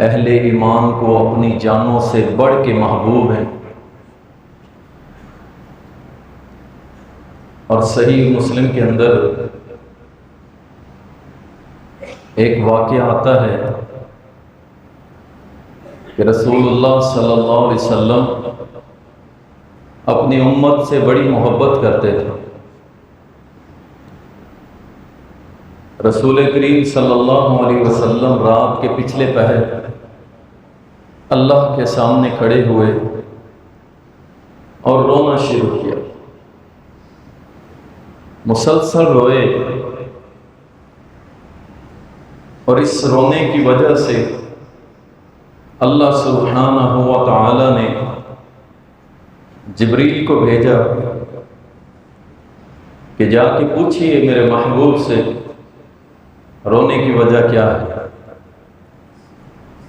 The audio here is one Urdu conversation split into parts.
اہل ایمان کو اپنی جانوں سے بڑھ کے محبوب ہیں۔ اور صحیح مسلم کے اندر ایک واقعہ آتا ہے کہ رسول اللہ صلی اللہ علیہ وسلم اپنی امت سے بڑی محبت کرتے تھے۔ رسول کریم صلی اللہ علیہ وسلم رات کے پچھلے پہر اللہ کے سامنے کھڑے ہوئے اور رونا شروع کیا، مسلسل روئے، اور اس رونے کی وجہ سے اللہ سبحانہ و تعالی نے جبریل کو بھیجا کہ جا کے پوچھئے میرے محبوب سے رونے کی وجہ کیا ہے۔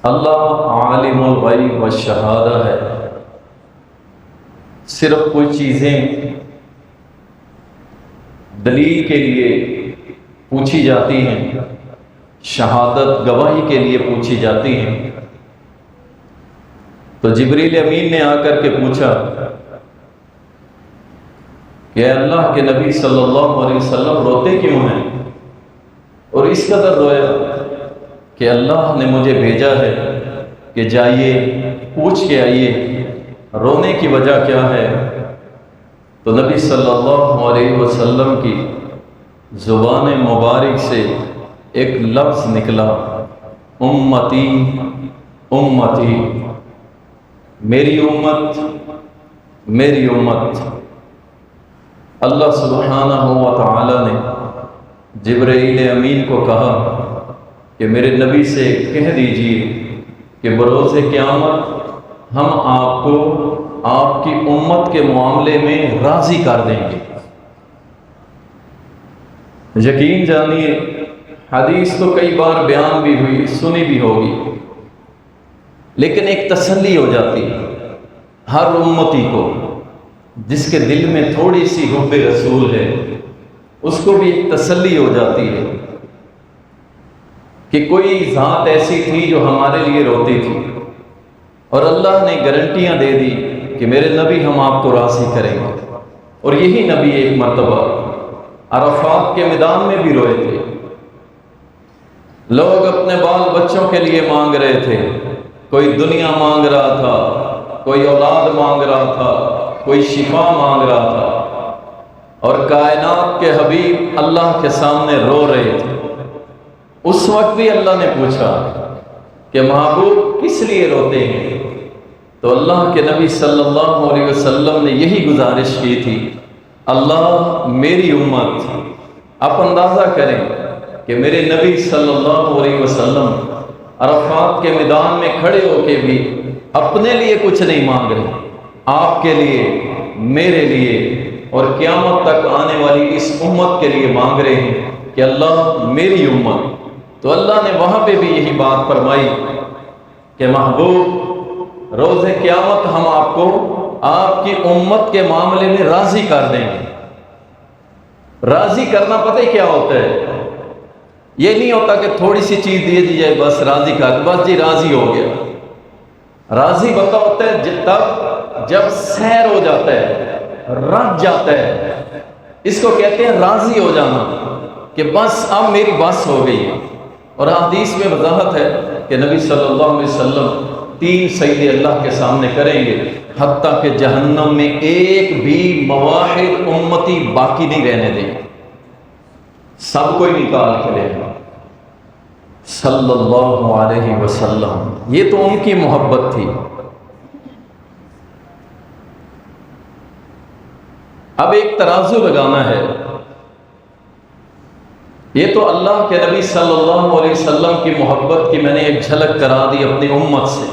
اللہ عالم الغیب والشہادہ ہے، صرف کوئی چیزیں دلیل کے لیے پوچھی جاتی ہیں، شہادت گواہی کے لیے پوچھی جاتی ہیں۔ تو جبریل امین نے آ کر کے پوچھا کہ اے اللہ کے نبی صلی اللہ علیہ وسلم روتے کیوں ہیں؟ اور اس قدر رویا کہ اللہ نے مجھے بھیجا ہے کہ جائیے پوچھ کے آئیے رونے کی وجہ کیا ہے۔ تو نبی صلی اللہ علیہ وسلم کی زبان مبارک سے ایک لفظ نکلا، امتی امتی، میری امت میری امت۔ اللہ سبحانہ و تعالی نے جبرائیل امین کو کہا کہ میرے نبی سے کہہ دیجئے کہ بروز قیامت ہم آپ کو آپ کی امت کے معاملے میں راضی کر دیں گے۔ یقین جانیے حدیث تو کئی بار بیان بھی ہوئی، سنی بھی ہوگی، لیکن ایک تسلی ہو جاتی ہے ہر امتی کو جس کے دل میں تھوڑی سی حب رسول ہے، اس کو بھی ایک تسلی ہو جاتی ہے کہ کوئی ذات ایسی تھی جو ہمارے لیے روتی تھی، اور اللہ نے گارنٹیاں دے دی کہ میرے نبی ہم آپ کو راضی کریں گے۔ اور یہی نبی ایک مرتبہ عرفات کے میدان میں بھی روئے تھے۔ لوگ اپنے بال بچوں کے لیے مانگ رہے تھے، کوئی دنیا مانگ رہا تھا، کوئی اولاد مانگ رہا تھا، کوئی شفا مانگ رہا تھا، اور کائنات کے حبیب اللہ کے سامنے رو رہے تھے۔ اس وقت بھی اللہ نے پوچھا کہ محبوب کس لیے روتے ہیں؟ تو اللہ کے نبی صلی اللہ علیہ وسلم نے یہی گزارش کی تھی، اللہ میری امت۔ آپ اندازہ کریں کہ میرے نبی صلی اللہ علیہ وسلم عرفات کے میدان میں کھڑے ہو کے بھی اپنے لیے کچھ نہیں مانگ رہے، آپ کے لیے، میرے لیے اور قیامت تک آنے والی اس امت کے لیے مانگ رہے ہیں کہ اللہ میری امت۔ تو اللہ نے وہاں پہ بھی یہی بات فرمائی کہ محبوب روز قیامت ہم آپ کو آپ کی امت کے معاملے میں راضی کر دیں گے۔ راضی کرنا پتہ کیا ہوتا ہے؟ یہ نہیں ہوتا کہ تھوڑی سی چیز دے دی جائے بس راضی کر، بس جی راضی ہو گیا۔ راضی بتا ہوتا ہے تب جب سیر ہو جاتا ہے، رج جاتا ہے، اس کو کہتے ہیں راضی ہو جانا، کہ بس اب میری بس ہو گئی ہے۔ اور حدیث میں وضاحت ہے کہ نبی صلی اللہ علیہ وسلم 3 سجدے اللہ کے سامنے کریں گے، حتیٰ کہ جہنم میں ایک بھی موحد امتی باقی نہیں رہنے دیں، سب کوئی نکال کے لے گا صلی اللہ علیہ وسلم۔ یہ تو ان کی محبت تھی۔ اب ایک ترازو لگانا ہے، یہ تو اللہ کے نبی صلی اللہ علیہ وسلم کی محبت کی میں نے ایک جھلک کرا دی اپنی امت سے۔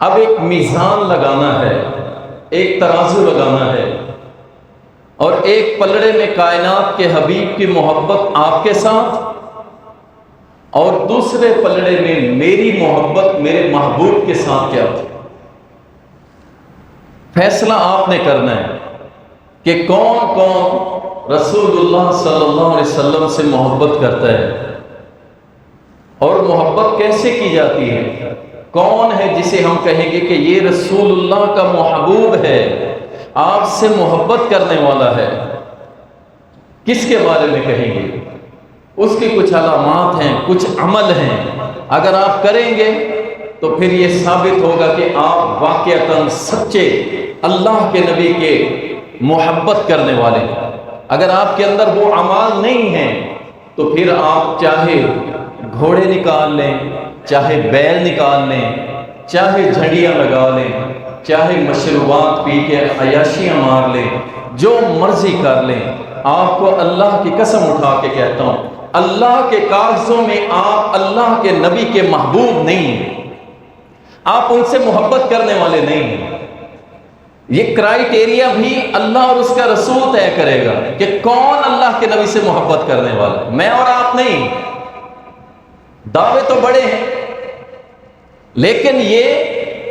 اب ایک میزان لگانا ہے، ایک ترازو لگانا ہے، اور ایک پلڑے میں کائنات کے حبیب کی محبت آپ کے ساتھ، اور دوسرے پلڑے میں میری محبت میرے محبوب کے ساتھ کیا تھی۔ فیصلہ آپ نے کرنا ہے کہ کون کون رسول اللہ صلی اللہ علیہ وسلم سے محبت کرتا ہے، اور محبت کیسے کی جاتی ہے؟ کون ہے جسے ہم کہیں گے کہ یہ رسول اللہ کا محبوب ہے، آپ سے محبت کرنے والا ہے؟ کس کے بارے میں کہیں گے؟ اس کی کچھ علامات ہیں، کچھ عمل ہیں، اگر آپ کریں گے تو پھر یہ ثابت ہوگا کہ آپ واقعتاً سچے اللہ کے نبی کے محبت کرنے والے ہیں۔ اگر آپ کے اندر وہ اعمال نہیں ہیں تو پھر آپ چاہے گھوڑے نکال لیں، چاہے بیل نکال لیں، چاہے جھنڈیاں لگا لیں، چاہے مشروبات پی کے عیاشیاں مار لیں، جو مرضی کر لیں، آپ کو اللہ کی قسم اٹھا کے کہتا ہوں، اللہ کے کاغذوں میں آپ اللہ کے نبی کے محبوب نہیں ہیں، آپ ان سے محبت کرنے والے نہیں ہیں۔ یہ کرائیٹیریا بھی اللہ اور اس کا رسول طے کرے گا کہ کون اللہ کے نبی سے محبت کرنے والا، میں اور آپ نہیں۔ دعوے تو بڑے ہیں، لیکن یہ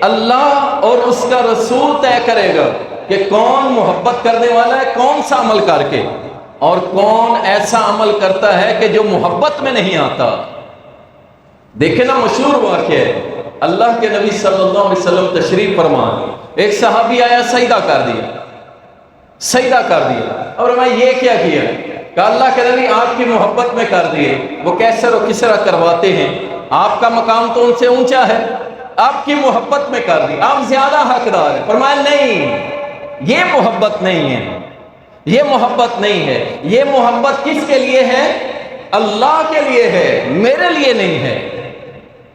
اللہ اور اس کا رسول طے کرے گا کہ کون محبت کرنے والا ہے، کون سا عمل کر کے، اور کون ایسا عمل کرتا ہے کہ جو محبت میں نہیں آتا۔ دیکھیں نا، مشہور واقعہ ہے، اللہ کے نبی صلی اللہ علیہ وسلم تشریف فرما، ایک صحابی آیا، سجدہ کر دیا، اور میں یہ کیا کیا کہ اللہ کے نبی آپ کی محبت میں کر دیے۔ وہ کیسر و کسرا کرواتے ہیں، آپ کا مقام تو ان سے اونچا ہے، آپ کی محبت میں کر دی، آپ زیادہ حقدار ہیں۔ فرمایا نہیں، یہ محبت نہیں ہے، یہ محبت نہیں ہے، یہ محبت کس کے لیے ہے؟ اللہ کے لیے ہے، میرے لیے نہیں ہے۔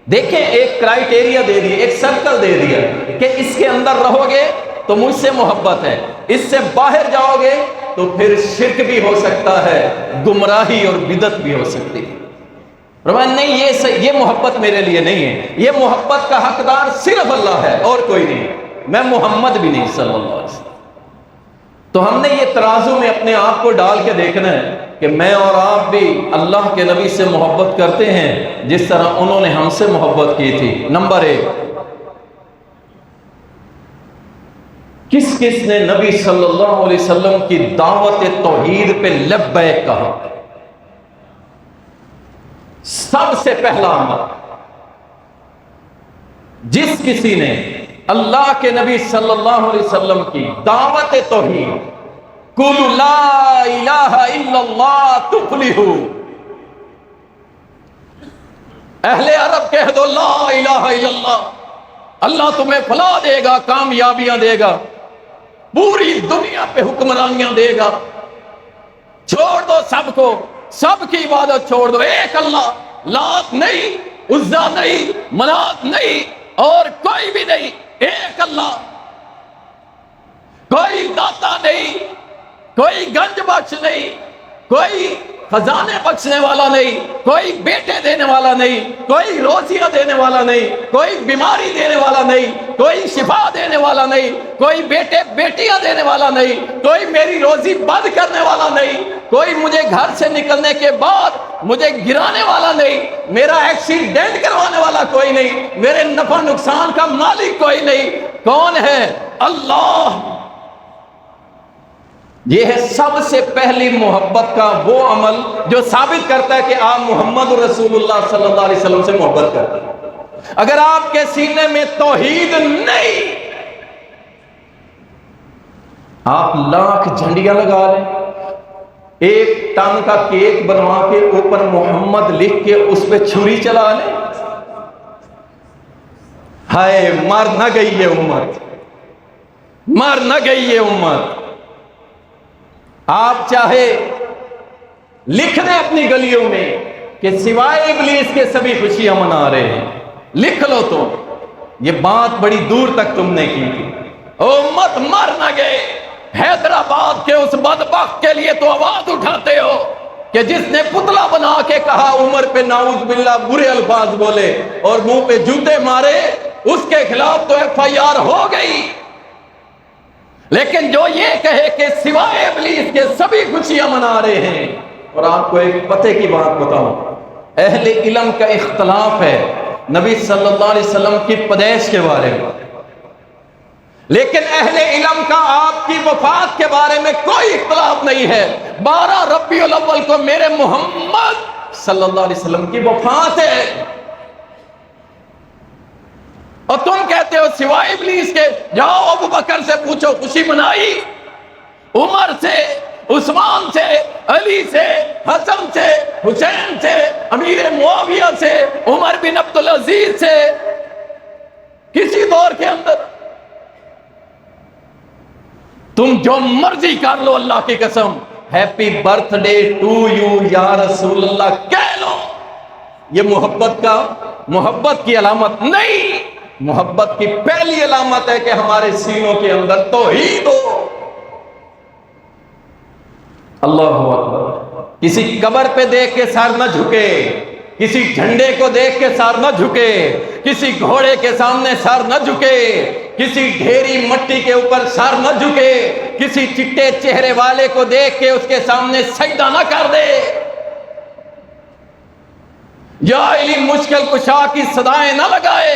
دیکھیں، ایک کرائیٹیریا دے دیا، ایک سرکل دے دیا کہ اس کے اندر رہو گے تو مجھ سے محبت ہے، اس سے باہر جاؤ گے تو پھر شرک بھی ہو سکتا ہے، گمراہی اور بدعت بھی ہو سکتی ہے۔ فرمایا نہیں، یہ محبت میرے لیے نہیں ہے، یہ محبت کا حقدار صرف اللہ ہے اور کوئی نہیں، میں محمد بھی نہیں صلی اللہ علیہ وسلم۔ تو ہم نے یہ ترازو میں اپنے آپ کو ڈال کے دیکھنا ہے کہ میں اور آپ بھی اللہ کے نبی سے محبت کرتے ہیں جس طرح انہوں نے ہم سے محبت کی تھی۔ نمبر 1، کس کس نے نبی صلی اللہ علیہ وسلم کی دعوت توحید پہ لبیک کہا؟ سب سے پہلا عمل، جس کسی نے اللہ کے نبی صلی اللہ علیہ وسلم کی دعوت توحید، قولوا لا الہ الا اللہ تفلحوا، اہل عرب کہہ دو لا الہ الا اللہ، اللہ تمہیں فلاح دے گا، کامیابیاں دے گا، پوری دنیا پہ حکمرانیاں دے گا، چھوڑ دو سب کو، سب کی عبادت چھوڑ دو، ایک اللہ، لات نہیں، عزا نہیں، منات نہیں، اور کوئی بھی نہیں، ایک اللہ، کوئی داتا نہیں، کوئی گنج بخش نہیں، کوئی خزانے بخشنے والا نہیں، کوئی بیٹے دینے والا نہیں، کوئی روزیاں دینے والا نہیں، کوئی بیماری دینے والا نہیں، کوئی شفا دینے والا نہیں، کوئی بیٹے بیٹیاں دینے والا نہیں، کوئی میری روزی بند کرنے والا نہیں، کوئی مجھے گھر سے نکلنے کے بعد مجھے گرانے والا نہیں، میرا ایکسیڈنٹ کروانے والا کوئی نہیں، میرے نفع نقصان کا مالک کوئی نہیں۔ کون ہے؟ اللہ۔ یہ ہے سب سے پہلی محبت کا وہ عمل جو ثابت کرتا ہے کہ آپ محمد رسول اللہ صلی اللہ علیہ وسلم سے محبت کرتے ہیں۔ اگر آپ کے سینے میں توحید نہیں، آپ لاکھ جھنڈیاں لگا لیں، 1 ٹن کا کیک بنوا کے اوپر محمد لکھ کے اس پہ چھری چلا لیں، ہائے مر نہ گئی یہ امت، مر نہ گئی یہ امت۔ آپ چاہے لکھ دیں اپنی گلیوں میں کہ سوائے ابلیس کے سبھی خوشیاں منا رہے ہیں، لکھ لو تو، یہ بات بڑی دور تک تم نے کی تھی۔ امت مر نہ گئے، حیدرآباد کے اس بدبخت کے لیے تو آواز اٹھاتے ہو کہ جس نے پتلا بنا کے کہا عمر پہ نعوذ باللہ برے الفاظ بولے اور منہ پہ جوتے مارے، اس کے خلاف تو FIR ہو گئی، لیکن جو یہ کہے کہ سوائے ابلیس کے سبھی خوشیاں منا رہے ہیں۔ اور آپ کو ایک پتے کی بات بتاؤں، اہل علم کا اختلاف ہے نبی صلی اللہ علیہ وسلم کی پیدائش کے بارے میں، لیکن اہل علم کا آپ کی وفات کے بارے میں کوئی اختلاف نہیں ہے۔ 12 ربیع الاول کو میرے محمد صلی اللہ علیہ وسلم کی وفات ہے، اور تم کہتے ہو سوائے ابلیس کے جاؤ ابو بکر سے پوچھو خوشی منائی، عمر سے، عثمان سے، علی سے، حسن سے، حسین سے، امیر معاویہ سے، عمر بن عبدالعزیز سے، کسی دور کے اندر تم جو مرضی کر لو، اللہ کی قسم happy birthday to you یا رسول اللہ کہہ لو، یہ محبت کی علامت نہیں، محبت کی پہلی علامت ہے کہ ہمارے سینوں کے اندر توحید ہو۔ اللہ اکبر، کسی قبر پہ دیکھ کے سر نہ جھکے، کسی جھنڈے کو دیکھ کے سر نہ جھکے، کسی گھوڑے کے سامنے سر نہ جھکے، کسی ڈھیری مٹی کے اوپر سر نہ جھکے، کسی چٹے چہرے والے کو دیکھ کے اس کے سامنے سجدہ نہ کر دے، یا علی مشکل کشا کی صدائیں نہ لگائے،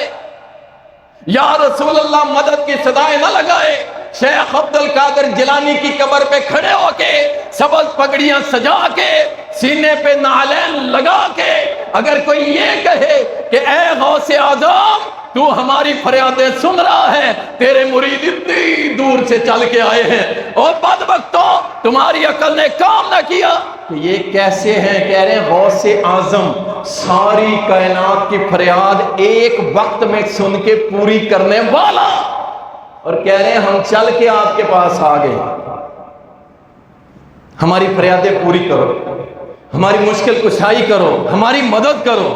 یا رسول اللہ مدد کی صدائیں نہ لگائے، شیخ عبد القادر جیلانی کی قبر پہ کھڑے ہو کے سبز پگڑیاں سجا کے سینے پہ نعلین لگا کے اگر کوئی یہ کہے کہ اے غوث اعظم تو ہماری فریادیں سن رہا ہے، تیرے مرید اتنی دور سے چل کے آئے ہیں اور بدبختوں تمہاری عقل نے کام نہ کیا، تو یہ کیسے ہیں؟ کہہ رہے ہیں غوث اعظم ساری کائنات کی فریاد ایک وقت میں سن کے پوری کرنے والا، اور کہہ رہے ہیں ہم چل کے آپ کے پاس آ گئے، ہماری فریادیں پوری کرو، ہماری مشکل کشائی کرو، ہماری مدد کرو۔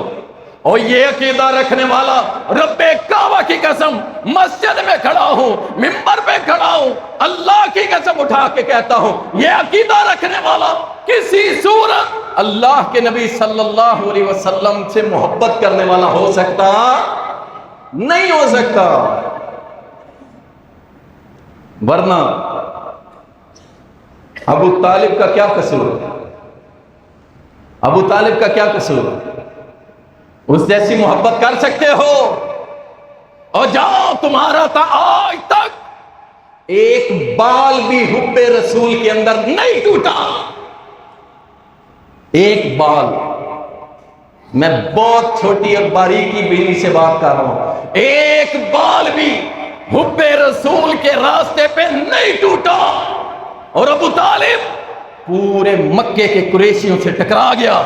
اور یہ عقیدہ رکھنے والا رب کعبہ کی قسم مسجد میں کھڑا ہوں، منبر پہ کھڑا ہوں، اللہ کی قسم اٹھا کے کہتا ہوں یہ عقیدہ رکھنے والا کسی صورت اللہ کے نبی صلی اللہ علیہ وسلم سے محبت کرنے والا ہو سکتا نہیں، ہو سکتا، ورنہ ابو طالب کا کیا قصور ہے؟ ابو طالب کا کیا قصور ہے؟ اس جیسی محبت کر سکتے ہو؟ اور جاؤ تمہارا تا آج تک ایک بال بھی حب رسول کے اندر نہیں ٹوٹا، ایک بال، میں بہت چھوٹی اور باریکی بینی سے بات کر رہا ہوں، ایک بال بھی حب رسول کے راستے پہ نہیں ٹوٹا، اور ابو طالب پورے مکے کے قریشیوں سے ٹکرا گیا،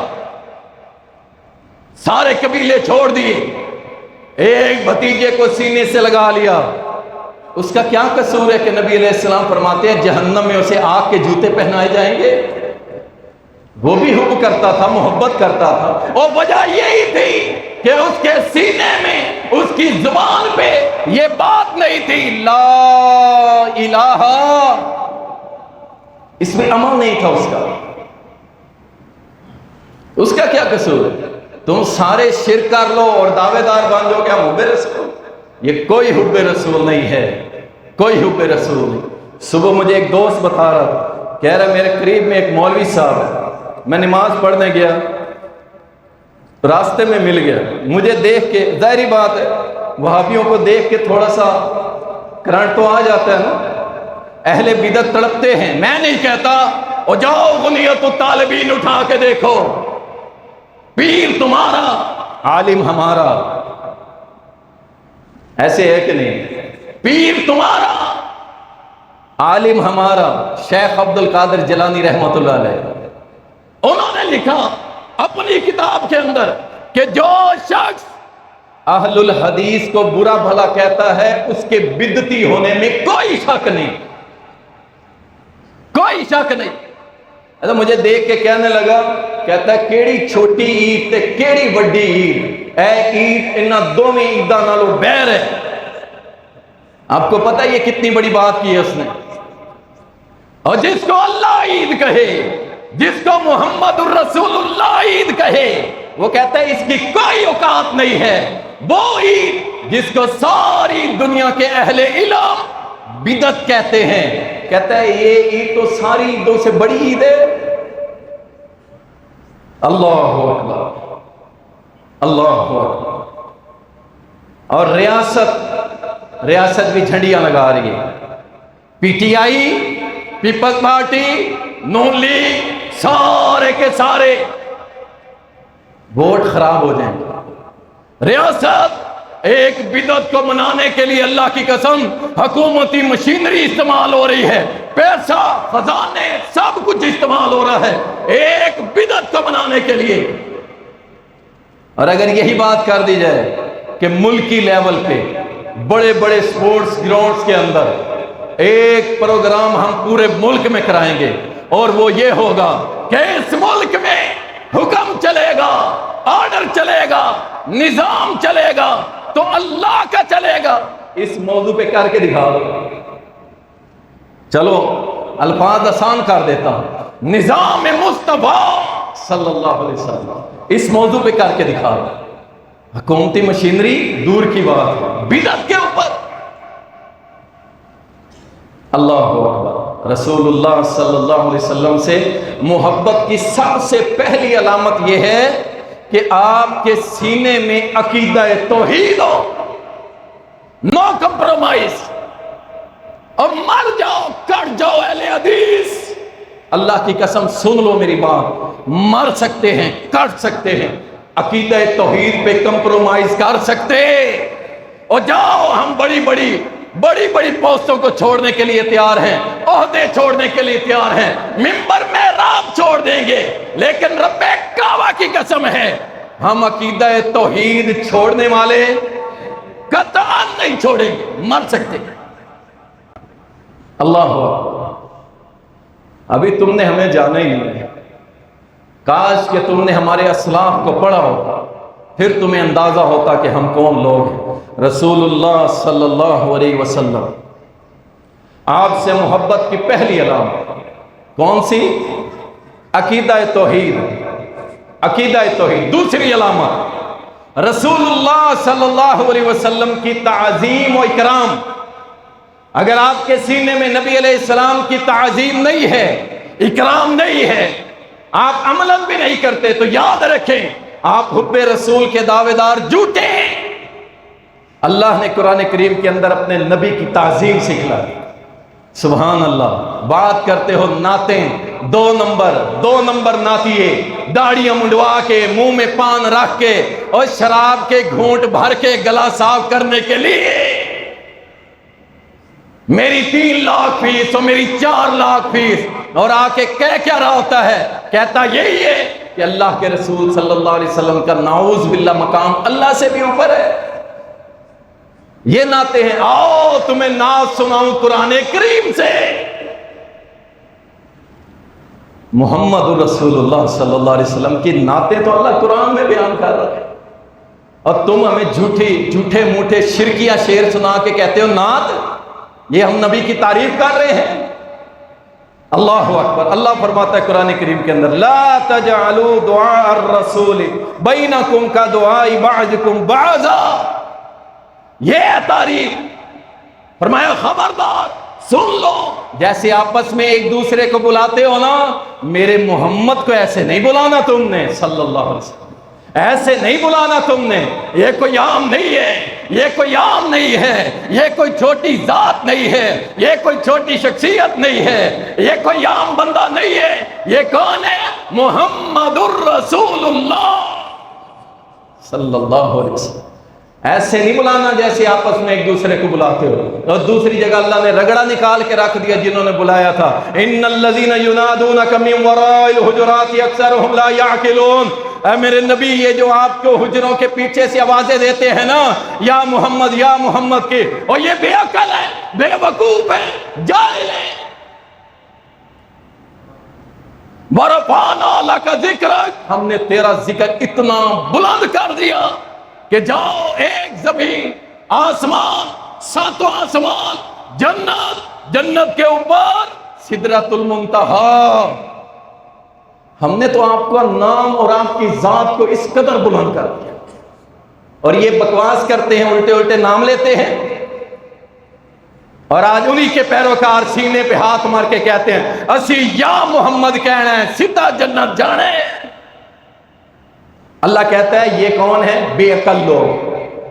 سارے قبیلے چھوڑ دیے، ایک بھتیجے کو سینے سے لگا لیا، اس کا کیا قصور ہے کہ نبی علیہ السلام فرماتے ہیں جہنم میں اسے آگ کے جوتے پہنائے جائیں گے؟ وہ بھی حب کرتا تھا، محبت کرتا تھا، اور وجہ یہی تھی کہ اس کے سینے میں، اس کی زبان پہ یہ بات نہیں تھی لا الہ، اس میں عمل نہیں تھا اس کا کیا قصور ہے؟ تم سارے شرک کر لو اور دعوے دار بن جاؤ کہ ہم حب رسول، یہ کوئی حب رسول نہیں ہے، کوئی حب رسول نہیں۔ صبح مجھے ایک دوست بتا رہا، کہہ رہا میرے قریب میں ایک مولوی صاحب ہے، میں نماز پڑھنے گیا، راستے میں مل گیا، مجھے دیکھ کے ظاہری بات ہے وہابیوں کو دیکھ کے تھوڑا سا کرنٹ تو آ جاتا ہے نا، اہل بدعت تڑپتے ہیں، میں نہیں کہتا، اور جاؤ غنیت الطالبین اٹھا کے دیکھو، پیر تمہارا عالم ہمارا، ایسے ہے کہ نہیں؟ پیر تمہارا عالم ہمارا، شیخ عبد القادر جیلانی رحمۃ اللہ علیہ، انہوں نے لکھا اپنی کتاب کے اندر کہ جو شخص اہل الحدیث کو برا بھلا کہتا ہے اس کے بدعتی ہونے میں کوئی شک نہیں، کوئی شک نہیں۔ ایسا مجھے دیکھ کے کہنے لگا، کہتا ہے کیڑی چھوٹی عید تے کیڑی وڈی عید، اے عید انہاں دوویں عیداں نالوں بہر ہے۔ آپ کو پتہ ہے یہ کتنی بڑی بات کی ہے اس نے؟ اور جس کو اللہ عید کہے، جس کو محمد الرسول اللہ عید کہے، وہ کہتا ہے اس کی کوئی اوقات نہیں ہے۔ وہ عید جس کو ساری دنیا کے اہل علم بدعت کہتے ہیں، کہتا ہے یہ عید تو ساری عیدوں سے بڑی عید ہے۔ اللہ اکبر، اللہ اکبر۔ اور ریاست بھی جھنڈیاں لگا رہی ہے، P T I, Peoples Party, نون لیگ، سارے کے سارے ووٹ خراب ہو جائیں گے۔ ریاست ایک بدعت کو منانے کے لیے اللہ کی قسم حکومتی مشینری استعمال ہو رہی ہے، پیسہ خزانے سب کچھ استعمال ہو رہا ہے ایک بدعت کو منانے کے لیے۔ اور اگر یہی بات کر دی جائے کہ ملکی لیول پہ بڑے بڑے سپورٹس گراؤنڈز کے اندر ایک پروگرام ہم پورے ملک میں کرائیں گے اور وہ یہ ہوگا کہ اس ملک میں حکم چلے گا، آرڈر چلے گا، نظام چلے گا تو اللہ کا چلے گا، اس موضوع پہ کر کے دکھا دو۔ چلو الفاظ آسان کر دیتا ہوں، نظام مصطفیٰ صلی اللہ علیہ وسلم اس موضوع پہ کر کے دکھا دو۔ حکومتی مشینری دور کی بات ہے، بدعت کے اوپر اللہ اکبر۔ رسول اللہ صلی اللہ علیہ وسلم سے محبت کی سب سے پہلی علامت یہ ہے کہ آپ کے سینے میں عقیدہ توحید ہو، نو کمپرومائز، اور مر جاؤ کٹ جاؤ اہل حدیث۔ اللہ کی قسم سن لو میری بات، مر سکتے ہیں، کٹ سکتے ہیں، عقیدہ توحید پہ کمپرومائز کر سکتے، اور جاؤ ہم بڑی بڑی پوسٹوں کو چھوڑنے کے لیے تیار ہیں، عہدے چھوڑنے کے لیے تیار ہیں، منبر محراب چھوڑ دیں گے، لیکن رب کعبہ کی قسم ہے ہم عقیدہ توحید چھوڑنے والے قطعاً نہیں چھوڑیں گے، مر سکتے ہیں۔ اللہ اکبر۔ ابھی تم نے ہمیں جانا ہی نہیں ہے، کاش کہ تم نے ہمارے اسلاف کو پڑھا ہوتا، پھر تمہیں اندازہ ہوتا کہ ہم کون لوگ ہیں۔ رسول اللہ صلی اللہ علیہ وسلم آپ سے محبت کی پہلی علامت کون سی؟ عقیدہ توحید، عقیدہ توحید۔ دوسری علامت رسول اللہ صلی اللہ علیہ وسلم کی تعظیم و اکرام۔ اگر آپ کے سینے میں نبی علیہ السلام کی تعظیم نہیں ہے، اکرام نہیں ہے، آپ عملاً بھی نہیں کرتے، تو یاد رکھیں آپ حب رسول کے دعوے دار جھوٹے ہیں۔ اللہ نے قرآن کریم کے اندر اپنے نبی کی تعظیم سکھلا دی۔ سبحان اللہ۔ بات کرتے ہو نعتیں، دو نمبر نعتیے، داڑیاں منڈوا کے، منہ میں پان رکھ کے اور شراب کے گھونٹ بھر کے گلا صاف کرنے کے لیے میری 3 لاکھ فیس اور میری 4 لاکھ فیس، اور آ کے کیا رہا ہوتا ہے؟ کہتا یہی ہے کہ اللہ کے رسول صلی اللہ علیہ وسلم کا نعوذ باللہ مقام اللہ سے بھی اوپر ہے۔ یہ نعتیں ہیں، آؤ تمہیں نعت سناؤں قرآن کریم سے۔ محمد رسول اللہ صلی اللہ علیہ وسلم کی نعتیں تو اللہ قرآن میں بیان کر رہا ہے، اور تم ہمیں جھوٹے موٹے شرکیہ شعر سنا کے کہتے ہو نعت۔ یہ ہم نبی کی تعریف کر رہے ہیں۔ اللہ اکبر۔ اللہ فرماتا ہے قرآن کریم کے اندر لا تجعلوا دعاء الرسول بینکم کدعاء بعضکم بعضا۔ یہ ہے تعریف۔ فرمایا خبردار سن لو، جیسے آپس میں ایک دوسرے کو بلاتے ہو نا، میرے محمد کو ایسے نہیں بلانا تم نے صلی اللہ علیہ وسلم، ایسے نہیں بلانا تم نے۔ یہ کوئی عام نہیں ہے، یہ کوئی عام نہیں ہے، یہ کوئی چھوٹی ذات نہیں ہے، یہ کوئی چھوٹی شخصیت نہیں ہے، یہ کوئی عام بندہ نہیں ہے۔ یہ کون ہے؟ محمد الرسول اللہ صلی اللہ علیہ وسلم۔ ایسے نہیں بلانا جیسے آپس میں ایک دوسرے کو بلاتے ہو۔ اور دوسری جگہ اللہ نے رگڑا نکال کے رکھ دیا جنہوں نے بلایا تھا، ان الذین ینادونک من وراء الحجرات اکثرهم لا یعقلون۔ اے میرے نبی، یہ جو آپ کو حجروں کے پیچھے سے آوازیں دیتے ہیں نا، یا محمد کی، اور یہ بے عقل ہے، بے وقوف ہے، جاہل ہے۔ وَرَفَعْنَا لَكَ ذِكْرَكَ، ہم نے تیرا ذکر اتنا بلند کر دیا کہ جاؤ ایک زمین، آسمان، 7 آسمان، جنت کے اوپر سدرۃ المنتہا، ہم نے تو آپ کا نام اور آپ کی ذات کو اس قدر بلند کر دیا۔ اور یہ بکواس کرتے ہیں، الٹے نام لیتے ہیں، اور آج انہی کے پیروکار سینے پہ ہاتھ مار کے کہتے ہیں اسی یا محمد کہنا ہے، سیدھا جنت جانے۔ اللہ کہتا ہے یہ کون ہے؟ بے عقل لوگ،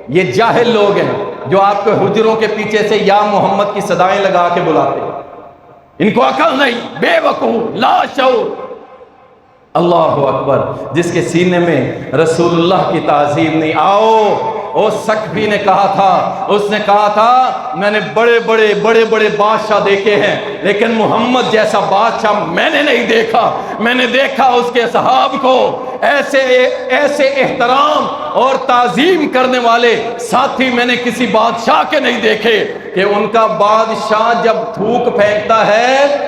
یہ جاہل لوگ ہیں جو آپ کو حجروں کے پیچھے سے یا محمد کی صدائیں لگا کے بلاتے ہیں۔ ان کو عقل نہیں، بے وقوف، لا شعور۔ اللہ اکبر، جس کے سینے میں رسول اللہ کی تعظیم نہیں۔ آؤ، وہ سکفی نے کہا تھا، اس نے کہا تھا میں نے بڑے بڑے بادشاہ دیکھے ہیں لیکن محمد جیسا بادشاہ میں نے نہیں دیکھا۔ میں نے دیکھا اس کے صحاب کو، ایسے احترام اور تعظیم کرنے والے ساتھی میں نے کسی بادشاہ کے نہیں دیکھے کہ ان کا بادشاہ جب تھوک پھینکتا ہے،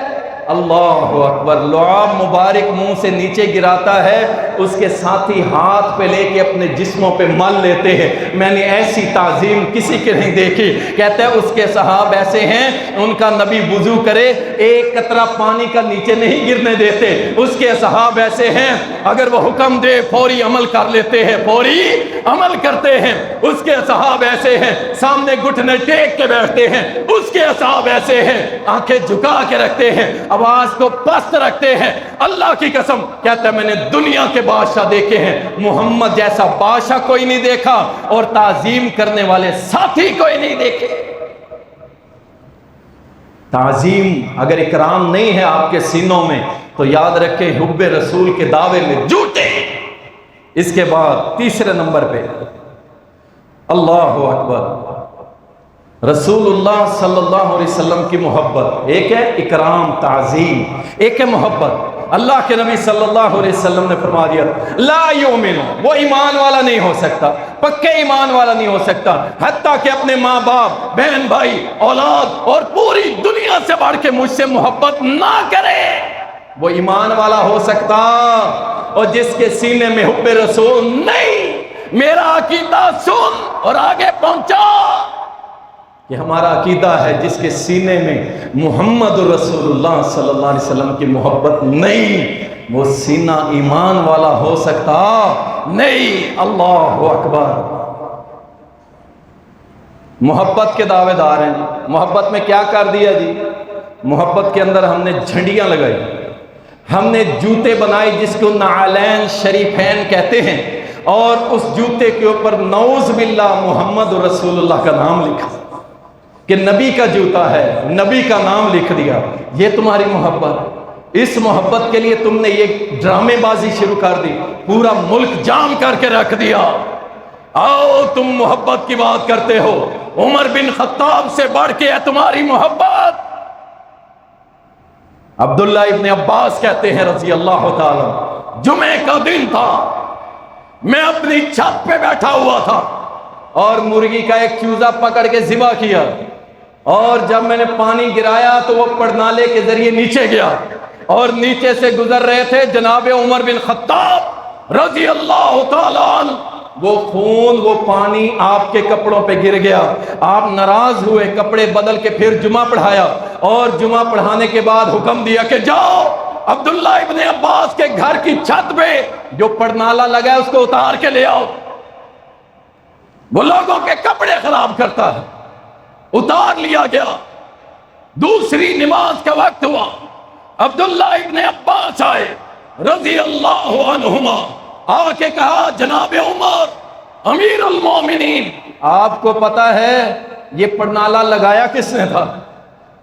اللہ اکبر، لعاب مبارک منہ سے نیچے گراتا ہے، اس کے ساتھی ہاتھ پہ لے کے اپنے جسموں پہ مل لیتے ہیں۔ میں نے ایسی تعظیم کسی کے نہیں دیکھی۔ کہتے ہیں اس کے صحاب ایسے ہیں، ان کا نبی وضو کرے ایک قطرہ پانی کا نیچے نہیں گرنے دیتے۔ اس کے صحاب ایسے ہیں، اگر وہ حکم دے فوری عمل کر لیتے ہیں، فوری عمل کرتے ہیں۔ اس کے صحاب ایسے ہیں، سامنے گھٹنے ٹیک کے بیٹھتے ہیں۔ اس کے صحاب ایسے ہیں، آنکھیں جھکا کے رکھتے ہیں، آواز کو پست رکھتے ہیں۔ اللہ کی قسم کہتا ہے میں نے دنیا کے بادشاہ دیکھے ہیں، محمد جیسا بادشاہ کوئی نہیں دیکھا اور تعظیم کرنے والے ساتھی کوئی نہیں دیکھے۔ تعظیم اگر اکرام نہیں ہے آپ کے سینوں میں تو یاد رکھیں حب رسول کے دعوے میں جھوٹے۔ اس کے بعد تیسرے نمبر پہ اللہ اکبر، رسول اللہ صلی اللہ علیہ وسلم کی محبت۔ ایک ہے اکرام تعظیم، ایک ہے محبت۔ اللہ کے نبی صلی اللہ علیہ وسلم نے فرما دیا لا یؤمن، وہ ایمان والا نہیں ہو سکتا، پکے ایمان والا نہیں ہو سکتا حتیٰ کہ اپنے ماں باپ، بہن بھائی، اولاد اور پوری دنیا سے بڑھ کے مجھ سے محبت نہ کرے، وہ ایمان والا ہو سکتا۔ اور جس کے سینے میں حب رسول نہیں، میرا عقیدہ سن اور آگے پہنچا کہ ہمارا عقیدہ ہے جس کے سینے میں محمد رسول اللہ صلی اللہ علیہ وسلم کی محبت نہیں، وہ سینہ ایمان والا ہو سکتا نہیں۔ اللہ اکبر۔ محبت کے دعوے دار ہیں جی، محبت میں کیا کر دیا جی؟ محبت کے اندر ہم نے جھنڈیاں لگائی، ہم نے جوتے بنائے جس کو نعلین شریفین کہتے ہیں، اور اس جوتے کے اوپر نعوذ باللہ محمد رسول اللہ کا نام لکھا کہ نبی کا جوتا ہے، نبی کا نام لکھ دیا۔ یہ تمہاری محبت؟ اس محبت کے لیے تم نے یہ ڈرامے بازی شروع کر دی، پورا ملک جام کر کے رکھ دیا۔ آؤ تم محبت کی بات کرتے ہو، عمر بن خطاب سے بڑھ کے ہے تمہاری محبت۔ عبداللہ ابن عباس کہتے ہیں رضی اللہ تعالی، جمعے کا دن تھا، میں اپنی چھت پہ بیٹھا ہوا تھا اور مرغی کا ایک چوزا پکڑ کے ذبح کیا، اور جب میں نے پانی گرایا تو وہ پڑنالے کے ذریعے نیچے گیا، اور نیچے سے گزر رہے تھے جناب عمر بن خطاب رضی اللہ تعالیٰ عنہ، وہ خون وہ پانی آپ کے کپڑوں پہ گر گیا، آپ ناراض ہوئے، کپڑے بدل کے پھر جمعہ پڑھایا، اور جمعہ پڑھانے کے بعد حکم دیا کہ جاؤ عبداللہ ابن عباس کے گھر کی چھت پہ جو پڑنالا لگا ہے اس کو اتار کے لے آؤ، وہ لوگوں کے کپڑے خراب کرتا ہے۔ اتار لیا گیا، دوسری نماز کا وقت ہوا، عبداللہ ابن عباس آئے رضی اللہ عنہما، آ کے کہا جناب عمر امیر المومنین، آپ کو پتا ہے یہ پڑنالا لگایا کس نے تھا؟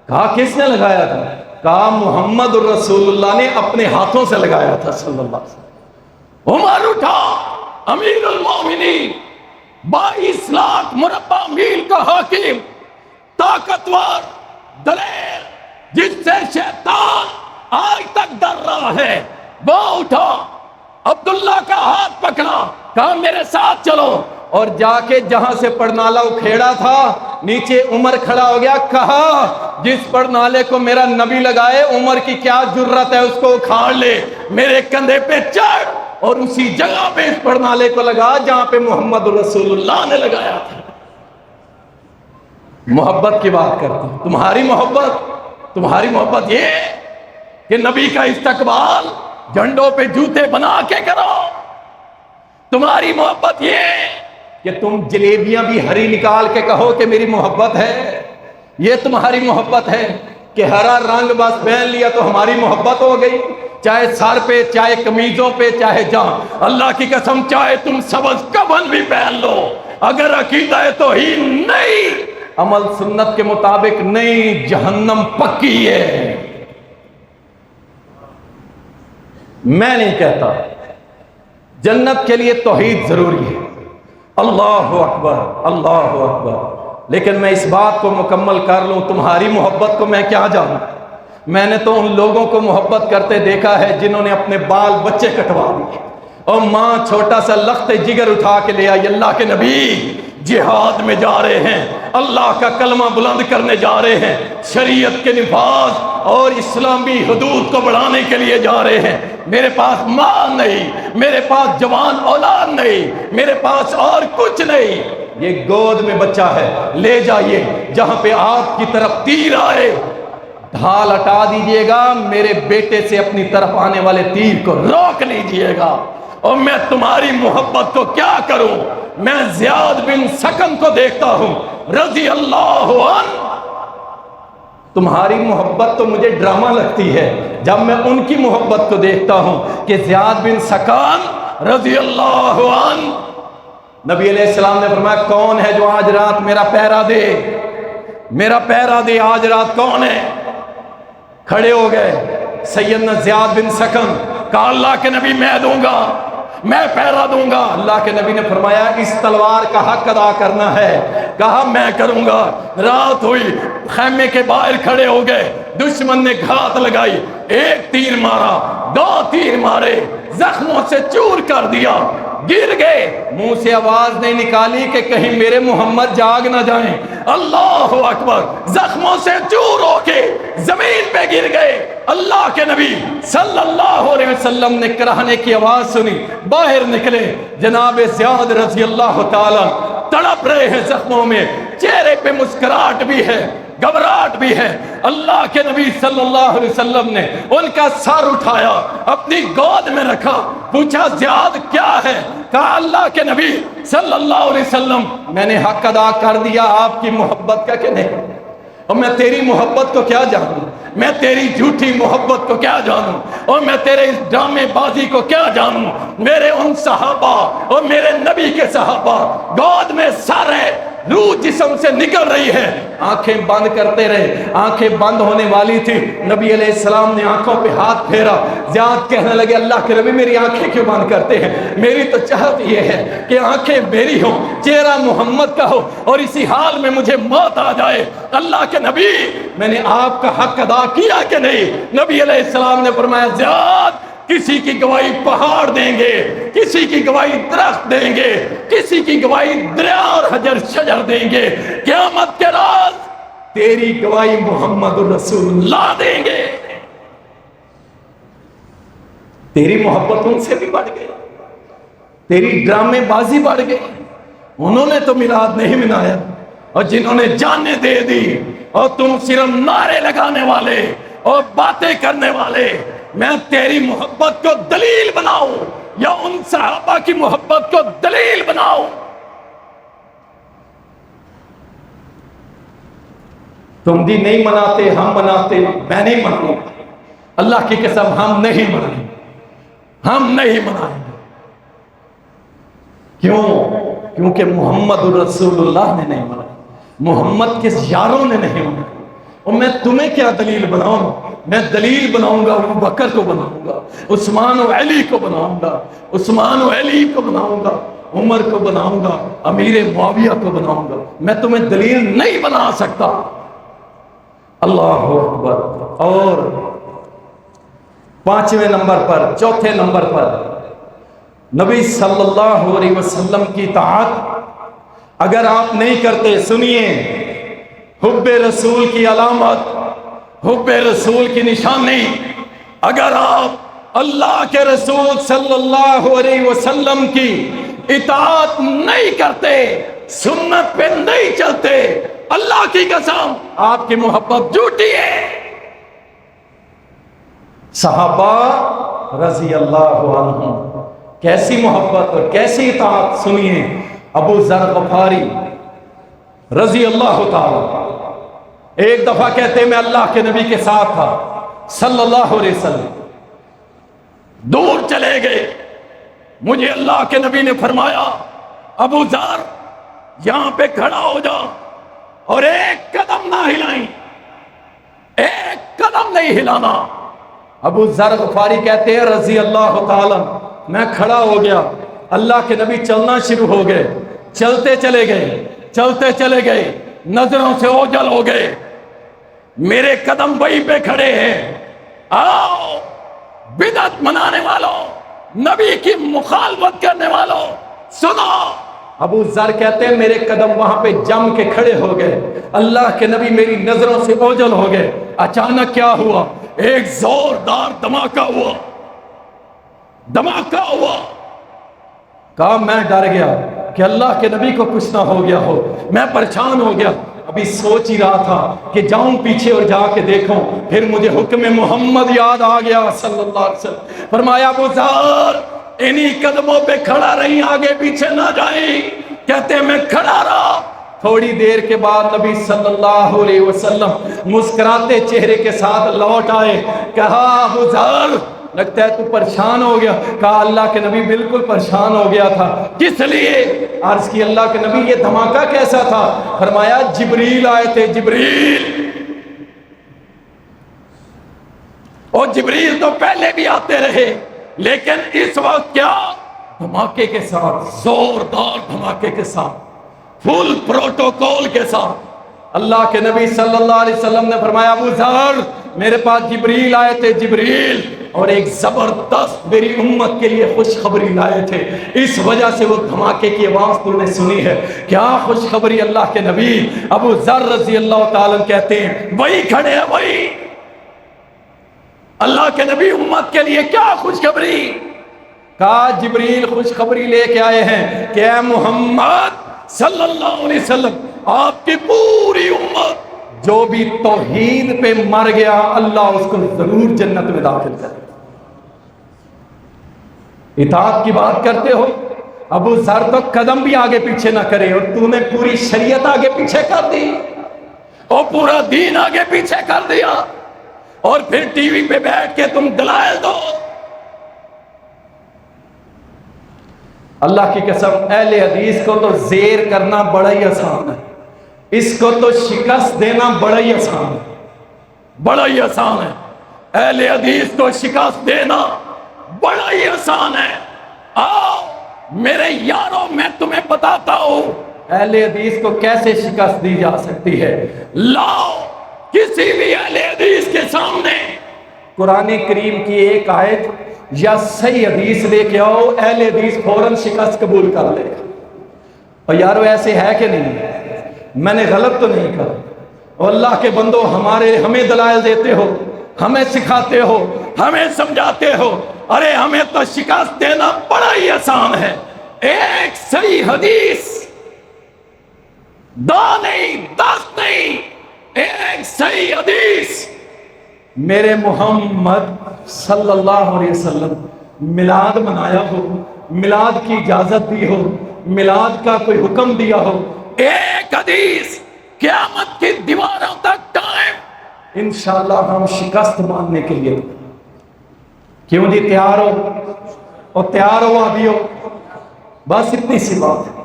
کہا کس نے لگایا تھا؟ کہا محمد الرسول اللہ نے اپنے ہاتھوں سے لگایا تھا صلی اللہ علیہ وسلم۔ عمر اٹھا، امیر المومنین، 22 لاکھ مربع میل کا حاکم، طاقتور، دلیر، جس سے شیطان آج تک ڈر رہا ہے، وہ اٹھا، عبداللہ کا ہاتھ پکڑا، کہا میرے ساتھ چلو، اور جا کے جہاں سے پڑنالا اکھیڑا تھا نیچے عمر کھڑا ہو گیا، کہا جس پڑنالے کو میرا نبی لگائے عمر کی کیا جرت ہے اس کو اکھاڑ لے، میرے کندھے پہ چڑھ، اور اسی جگہ پہ اس پڑنالے کو لگا جہاں پہ محمد رسول اللہ نے لگایا تھا۔ محبت کی بات کرتے ہیں، تمہاری محبت یہ کہ نبی کا استقبال جھنڈوں پہ جوتے بنا کے کرو، تمہاری محبت یہ کہ تم جلیبیاں بھی ہری نکال کے کہو کہ میری محبت ہے، یہ تمہاری محبت ہے کہ ہرا رنگ بس پہن لیا تو ہماری محبت ہو گئی، چاہے سر پہ، چاہے قمیضوں پہ، چاہے جہاں، اللہ کی قسم چاہے تم سبز کفن بھی پہن لو، اگر عقیدہ توحید نہیں، عمل سنت کے مطابق نہیں، جہنم پکی ہے۔ میں نہیں کہتا، جنت کے لیے توحید ضروری ہے، اللہ اکبر اللہ اکبر، لیکن میں اس بات کو مکمل کر لوں، تمہاری محبت کو میں کیا جانوں؟ میں نے تو ان لوگوں کو محبت کرتے دیکھا ہے جنہوں نے اپنے بال بچے کٹوا دیے، اور ماں چھوٹا سا لخت جگر اٹھا کے لے آئی، اللہ کے نبی جہاد میں جا رہے ہیں، اللہ کا کلمہ بلند کرنے جا رہے ہیں، شریعت کے نفاذ اور اسلامی حدود کو بڑھانے کے لیے جا رہے ہیں، میرے پاس مال نہیں، میرے پاس جوان اولاد نہیں، میرے پاس اور کچھ نہیں، یہ گود میں بچہ ہے، لے جائیے، جہاں پہ آپ کی طرف تیر آئے ڈھال ہٹا دیجئے گا، میرے بیٹے سے اپنی طرف آنے والے تیر کو روک لیجئے گا۔ اور میں تمہاری محبت کو کیا کروں؟ میں زیاد بن سکن کو دیکھتا ہوں رضی اللہ عنہ، تمہاری محبت تو مجھے ڈرامہ لگتی ہے جب میں ان کی محبت کو دیکھتا ہوں کہ زیاد بن سکن رضی اللہ عنہ، نبی علیہ السلام نے فرمایا کون ہے جو آج رات میرا پہرا دے، میرا پہرا دے، آج رات کون ہے؟ کھڑے ہو گئے سیدنا زیاد بن سکن، کہا اللہ کے نبی میں دوں گا، میں پہرا دوں گا۔ اللہ کے نبی نے فرمایا اس تلوار کا حق ادا کرنا ہے، کہا میں کروں گا۔ رات ہوئی، خیمے کے باہر کھڑے ہو گئے، دشمن نے گھات لگائی، ایک تیر مارا، دو تیر مارے، زخموں سے چور کر دیا، گر گئے، منہ سے آواز نہیں نکالی کہ کہیں میرے محمد جاگ نہ جائیں، اللہ اکبر، زخموں سے چور ہو کے زمین پہ گر گئے۔ اللہ کے نبی صلی اللہ علیہ وسلم نے کراہنے کی آواز سنی، باہر نکلے، جناب زیاد رضی اللہ تعالی تڑپ رہے ہیں زخموں میں، چہرے پہ مسکراہٹ بھی ہے، گھبراہٹ بھی ہے۔ اللہ کے نبی صلی اللہ علیہ وسلم نے ان کا سر اٹھایا، اپنی گود میں رکھا، پوچھا زیاد کیا ہے؟ کہا اللہ کے نبی صلی اللہ علیہ وسلم میں نے حق ادا کر دیا آپ کی محبت کا کہ نہیں، اور میں تیری محبت کو کیا جانوں، میں تیری جھوٹی محبت کو کیا جانوں، اور میں تیرے اس ڈرامے بازی کو کیا جانوں۔ میرے ان صحابہ اور میرے نبی کے صحابہ، گود میں سر ہے، روح جسم سے نکل رہی ہے، آنکھیں بند کرتے رہے، آنکھیں بند ہونے والی تھی، نبی علیہ السلام نے آنکھوں پہ ہاتھ پھیرا، زیاد کہنے لگے اللہ کے نبی میری آنکھیں کیوں بند کرتے ہیں، میری تو چاہت یہ ہے کہ آنکھیں میری ہوں، چہرہ محمد کا ہو، اور اسی حال میں مجھے موت آ جائے۔ اللہ کے نبی میں نے آپ کا حق ادا کیا کہ نہیں؟ نبی علیہ السلام نے فرمایا زیاد کسی کی گواہی پہاڑ دیں گے، کسی کی گواہی درخت دیں گے، کسی کی گواہی دریا اور حجر شجر دیں گے، قیامت کے راز تیری گواہی محمد رسول اللہ دیں گے۔ تیری محبت ان سے بھی بڑھ گئی، تیری ڈرامے بازی بڑھ گئی۔ انہوں نے تو میلاد نہیں منایا، اور جنہوں نے جانیں دے دی، اور تم صرف نعرے لگانے والے اور باتیں کرنے والے، میں تیری محبت کو دلیل بناؤں یا ان صحابہ کی محبت کو دلیل بناؤں؟ تم بھی نہیں مناتے، ہم مناتے، میں نہیں مناؤں، اللہ کی قسم ہم نہیں منائیں گے، ہم نہیں منائیں گے۔ کیوں؟ کیونکہ محمد رسول اللہ نے نہیں منائی، محمد کے یاروں نے نہیں منائی۔ اور میں تمہیں کیا دلیل بناؤں؟ میں دلیل بناؤں گا ابو بکر کو بناؤں گا، عثمان و علی کو بناؤں گا، عثمان و علی کو بناؤں گا، عمر کو بناؤں گا، امیر معاویہ کو بناؤں گا، میں تمہیں دلیل نہیں بنا سکتا۔ اللہ اکبر۔ اور پانچویں نمبر پر، چوتھے نمبر پر، نبی صلی اللہ علیہ وسلم کی اطاعت اگر آپ نہیں کرتے، سنیے، حب رسول کی علامت، حب رسول کی نشانی، اگر آپ اللہ کے رسول صلی اللہ علیہ وسلم کی اطاعت نہیں کرتے، سنت پہ نہیں چلتے، اللہ کی قسم آپ کی محبت جھوٹی ہے۔ صحابہ رضی اللہ عنہم کیسی محبت اور کیسی اطاعت، سنیے، ابو ذر غفاری رضی اللہ تعالی ایک دفعہ کہتے میں اللہ کے نبی کے ساتھ تھا صلی اللہ علیہ وسلم، دور چلے گئے، مجھے اللہ کے نبی نے فرمایا ابو ذر یہاں پہ کھڑا ہو جا اور ایک قدم نہ ہلائیں، ایک قدم نہیں ہلانا۔ ابو ذر غفاری کہتے ہیں رضی اللہ تعالی، میں کھڑا ہو گیا، اللہ کے نبی چلنا شروع ہو گئے، چلتے چلے گئے، چلتے چلے گئے، نظروں سے اوجھل ہو گئے، میرے قدم وہیں پہ کھڑے ہیں۔ آؤ بدعت منانے والوں، نبی کی مخالفت کرنے والوں، سنو۔ ابو ذر کہتے ہیں میرے قدم وہاں پہ جم کے کھڑے ہو گئے، اللہ کے نبی میری نظروں سے اوجھل ہو گئے۔ اچانک کیا ہوا؟ ایک زوردار دھماکہ ہوا، دھماکہ ہوا۔ کہا میں ڈر گیا کہ اللہ کے نبی کو کچھ نہ ہو گیا ہو، میں پریشان ہو گیا۔ ابھی سوچ ہی رہا تھا کہ جاؤں پیچھے اور جا کے دیکھوں، پھر مجھے حکم محمد یاد آ گیا صلی اللہ علیہ وسلم۔ فرمایا ابو ذر انہی قدموں پہ کھڑا رہی، آگے پیچھے نہ جائیں۔ کہتے ہیں میں کھڑا رہا، تھوڑی دیر کے بعد نبی صلی اللہ علیہ وسلم مسکراتے چہرے کے ساتھ لوٹ آئے۔ کہا ابو ذر لگتا ہے تو پریشان ہو گیا۔ کہا اللہ کے نبی بالکل پریشان ہو گیا تھا۔ کس لیے؟ عرض کی اللہ کے نبی یہ دھماکہ کیسا تھا؟ فرمایا جبریل آئے تھے، جبریل، اور جبریل تو پہلے بھی آتے رہے، لیکن اس وقت کیا؟ دھماکے کے ساتھ، زوردار دھماکے کے ساتھ، فل پروٹوکول کے ساتھ۔ اللہ کے نبی صلی اللہ علیہ وسلم نے فرمایا ابو ذر میرے پاس جبریل آئے تھے، جبریل، اور ایک زبردست میری امت کے لیے خوشخبری لائے تھے، اس وجہ سے وہ دھماکے کی آواز تو نے سنی ہے۔ کیا خوشخبری؟ اللہ کے نبی ابو ذر رضی اللہ تعالیٰ کہتے ہیں وہی کھڑے ہیں، وہی اللہ کے نبی امت کے لیے کیا خوشخبری؟ کہا جبریل خوشخبری لے کے آئے ہیں کہ اے محمد صلی اللہ علیہ وسلم آپ کی پوری امت جو بھی توحید پہ مر گیا اللہ اس کو ضرور جنت میں داخل کرے۔ اطاعت کی بات کرتے ہو، ابو ذر تو قدم بھی آگے پیچھے نہ کرے، اور تو نے پوری شریعت آگے پیچھے کر دی، اور پورا دین آگے پیچھے کر دیا، اور پھر ٹی وی پہ بیٹھ کے تم دلائل دو۔ اللہ کی قسم اہل حدیث کو تو زیر کرنا بڑا ہی آسان ہے، اس کو تو شکست دینا بڑا ہی آسان ہے، بڑا ہی آسان ہے۔ اہل حدیث کو شکست دینا بڑا ہی آسان ہے۔ آؤ میرے یاروں میں تمہیں بتاتا ہوں اہل حدیث کو کیسے شکست دی جا سکتی ہے۔ لاؤ کسی بھی اہل حدیث کے سامنے قرآن کریم کی ایک آیت یا صحیح حدیث لے کے آؤ، اہل حدیث فوراً شکست قبول کر لے گا۔ اور یارو ایسے ہے کہ نہیں؟ میں نے غلط تو نہیں کہا؟ اور اللہ کے بندو ہمیں دلائل دیتے ہو، ہمیں سکھاتے ہو، ہمیں سمجھاتے ہو، ارے ہمیں تو شکست دینا بڑا ہی آسان ہے۔ ایک صحیح حدیث، دو نہیں، 10 نہیں، ایک صحیح حدیث میرے محمد صلی اللہ علیہ وسلم میلاد منایا ہو، میلاد کی اجازت دی ہو، میلاد کا کوئی حکم دیا ہو، ایک حدیث قیامت کی دیواروں تک قائم، انشاءاللہ ہم شکست ماننے کے لیے۔ کیوں جی؟ تیار ہو؟ اور تیار ہو ابھی ہو؟ بس اتنی سی بات ہے۔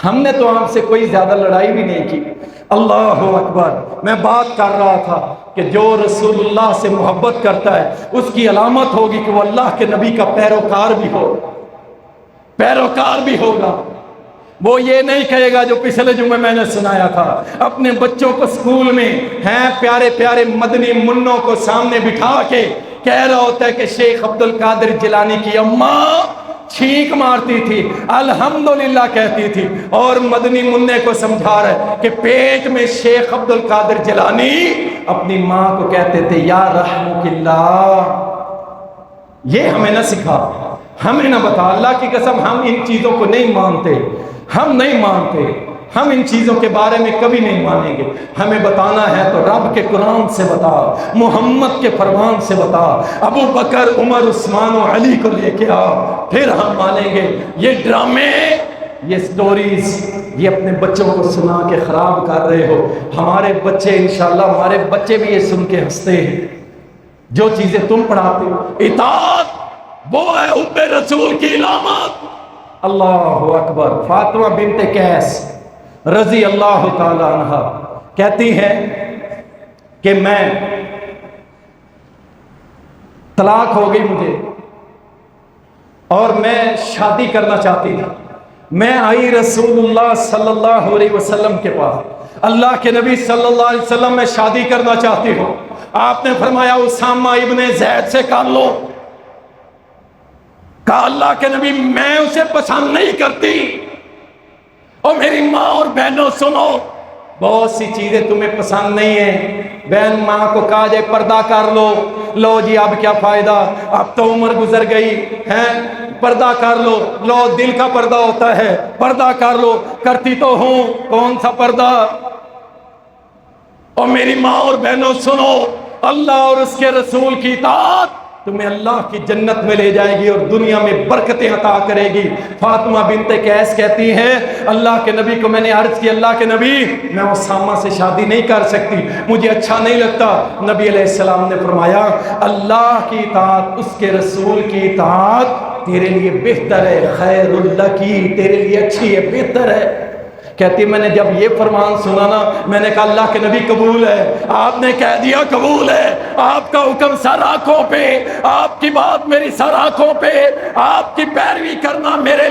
ہم نے تو آپ سے کوئی زیادہ لڑائی بھی نہیں کی۔ اللہ اکبر۔ میں بات کر رہا تھا کہ جو رسول اللہ سے محبت کرتا ہے اس کی علامت ہوگی کہ وہ اللہ کے نبی کا پیروکار بھی ہو، پیروکار بھی ہوگا۔ وہ یہ نہیں کہے گا جو پچھلے جمعے میں نے سنایا تھا، اپنے بچوں کو اسکول میں ہیں پیارے پیارے مدنی منوں کو سامنے بٹھا کے کہہ رہا ہوتا ہے کہ شیخ عبد القادر جیلانی کی اماں چھینک مارتی تھی، الحمدللہ کہتی تھی، اور مدنی منع کو سمجھا رہا ہے کہ پیٹ میں شیخ عبد القادر جیلانی اپنی ماں کو کہتے تھے یا رحمک اللہ۔ یہ ہمیں نہ سکھا، ہمیں نہ بتا۔ اللہ کی قسم ہم ان چیزوں کو نہیں مانتے، ہم نہیں مانتے، ہم ان چیزوں کے بارے میں کبھی نہیں مانیں گے۔ ہمیں بتانا ہے تو رب کے قرآن سے بتا، محمد کے فرمان سے بتا، ابو بکر عمر عثمان و علی کو لے کے آ، پھر ہم مانیں گے۔ یہ ڈرامے، یہ سٹوریز، یہ اپنے بچوں کو سنا کے خراب کر رہے ہو۔ ہمارے بچے انشاءاللہ، ہمارے بچے بھی یہ سن کے ہنستے ہیں جو چیزیں تم پڑھاتے ہو۔ اطاعت وہ ہے حب رسول کی علامت۔ اللہ اکبر۔ فاطمہ بنت قیس رضی اللہ تعالی عنہ کہتی ہیں کہ میں طلاق ہو گئی مجھے اور میں شادی کرنا چاہتی تھی. میں آئی رسول اللہ صلی اللہ علیہ وسلم کے پاس. اللہ کے نبی صلی اللہ علیہ وسلم میں شادی کرنا چاہتی ہوں. آپ نے فرمایا اسامہ ابن زید سے کر لو. کہا اللہ کے نبی میں اسے پسند نہیں کرتی. اور میری ماں اور بہنوں سنو، بہت سی چیزیں تمہیں پسند نہیں ہیں. بہن ماں کو کہا جائے پردہ کر لو، لو جی اب کیا فائدہ، اب تو عمر گزر گئی ہے، پردہ کر لو. لو دل کا پردہ ہوتا ہے، پردہ کر لو. کرتی تو ہوں، کون سا پردہ. اور میری ماں اور بہنوں سنو، اللہ اور اس کے رسول کی اطاعت تمہیں اللہ کی جنت میں لے جائے گی اور دنیا میں برکتیں عطا کرے گی. فاطمہ بنت قیس کہتی ہے اللہ کے نبی کو میں نے عرض کی اللہ کے نبی میں اسامہ سے شادی نہیں کر سکتی، مجھے اچھا نہیں لگتا. نبی علیہ السلام نے فرمایا اللہ کی اطاعت، اس کے رسول کی اطاعت تیرے لیے بہتر ہے، خیر الکی، تیرے لیے اچھی ہے، بہتر ہے. کہتی میں نے جب یہ فرمان سنا نا میں نے کہا اللہ کے نبی قبول ہے. آپ نے کہہ دیا قبول ہے. آپ کا حکم سر آنکھوں پہ، آپ کی بات میری سر آنکھوں پہ، آپ کی پیروی کرنا میرے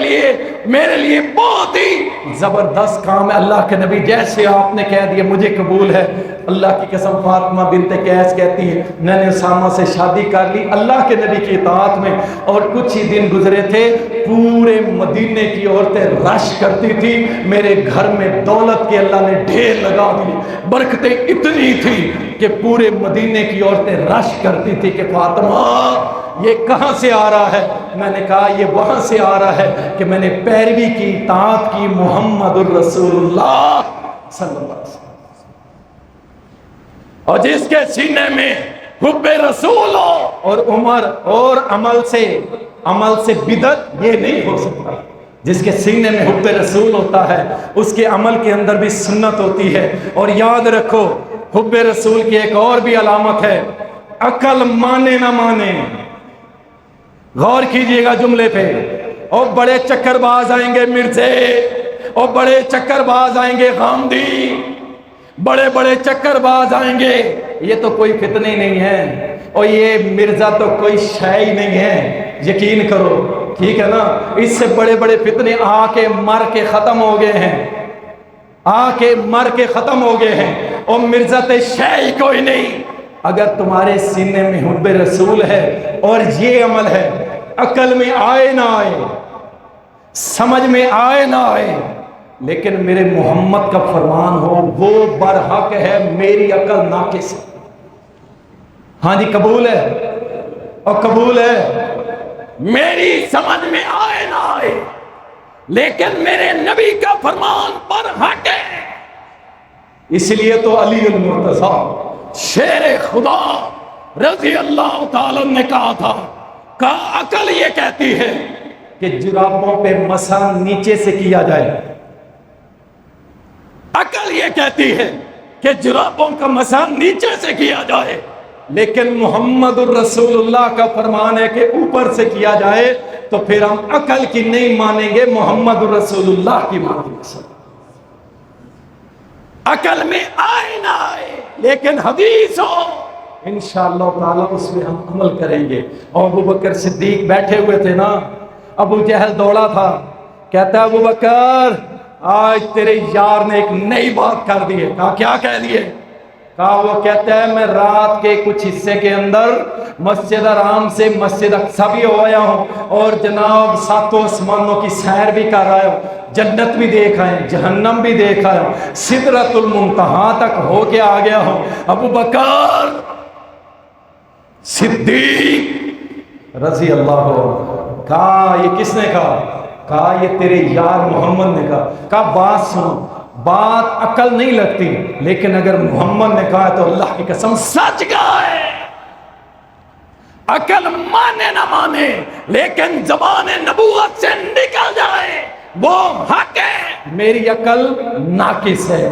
لیے بہت ہی زبردست کام ہے. اللہ کے نبی جیسے آپ نے کہہ دیا مجھے قبول ہے. اللہ کی قسم فاطمہ بنت قیس کہتی ہے میں نے اسامہ سے شادی کر لی اللہ کے نبی کی اطاعت میں. اور کچھ ہی دن گزرے تھے، پورے مدینے کی عورتیں رش کرتی تھی. میرے گھر میں دولت کے اللہ نے ڈھیر لگا دی، برکتیں اتنی تھی کہ پورے مدینے کی عورتیں رش کرتی تھی کہ فاطمہ یہ کہاں سے آ رہا ہے. میں نے کہا یہ وہاں سے آ رہا ہے کہ میں نے پیروی کی، اطاعت کی محمد الرسول اللہ صلی اللہ علیہ وسلم. اور جس کے سینے میں حب رسول ہو اور عمر اور عمل سے بدعت یہ نہیں ہو سکتا. جس کے سینے میں حب رسول ہوتا ہے اس کے عمل کے اندر بھی سنت ہوتی ہے. اور یاد رکھو حب رسول کی ایک اور بھی علامت ہے، عقل مانے نہ مانے. غور کیجئے گا جملے پہ. اور بڑے چکر باز آئیں گے مرزے، اور بڑے چکر باز آئیں گے غامدی، بڑے بڑے چکر باز آئیں گے. یہ تو کوئی فتنہ نہیں ہے اور یہ مرزا تو کوئی شے ہی نہیں ہے، یقین کرو، ٹھیک ہے نا. اس سے بڑے بڑے فتنے آ کے مر کے ختم ہو گئے ہیں، آ کے مر کے ختم ہو گئے ہیں. اور مرزا تو شے ہی کوئی نہیں. اگر تمہارے سینے میں حب رسول ہے اور یہ عمل ہے، عقل میں آئے نہ آئے، سمجھ میں آئے نہ آئے، لیکن میرے محمد کا فرمان ہو وہ برحق ہے، میری عقل ناقص ہے. ہاں جی قبول ہے اور قبول ہے. میری سمجھ میں آئے نہ آئے لیکن میرے نبی کا فرمان برحق ہے. اس لیے تو علی المرتضیٰ شیر خدا رضی اللہ تعالی نے کہا تھا کہ عقل یہ کہتی ہے کہ جرابوں پہ مسح نیچے سے کیا جائے. عقل یہ کہتی ہے کہ جرابوں کا مسح نیچے سے کیا جائے، لیکن محمد الرسول اللہ کا فرمان ہے کہ اوپر سے کیا جائے. تو پھر ہم عقل کی نہیں مانیں گے، محمد الرسول اللہ کی مانیں گے. عقل میں آئے نہ آئے لیکن حدیث ہو انشاءاللہ تعالیٰ اس میں ہم عمل کریں گے. اور ابو بکر صدیق بیٹھے ہوئے تھے نا، ابو جہل دوڑا تھا، کہتا ہے ابو بکر آج تیرے یار نے ایک نئی بات کر دی ہے. کہا کیا کہہ دیے؟ کہا وہ کہتا ہے میں رات کے کچھ حصے کے اندر مسجد حرام سے مسجد اقصی بھی ہو آیا ہوں اور جناب ساتوں آسمانوں کی سیر بھی کر رہا ہوں، جنت بھی دیکھ آئے، جہنم بھی دیکھ آیا ہوں، سدرۃ المنتہا تک ہو کے آ گیا ہوں. ابو بکر صدیق رضی اللہ عنہ. کہا یہ کس نے کہا؟ کہا یہ تیرے یار محمد نے کہا. کہا بات سنو، بات عقل نہیں لگتی لیکن اگر محمد نے کہا تو اللہ کی قسم سچ کہا ہے. عقل مانے نہ مانے لیکن زبان نبوت سے نکل جائے وہ حق ہے، میری عقل ناقص ہے.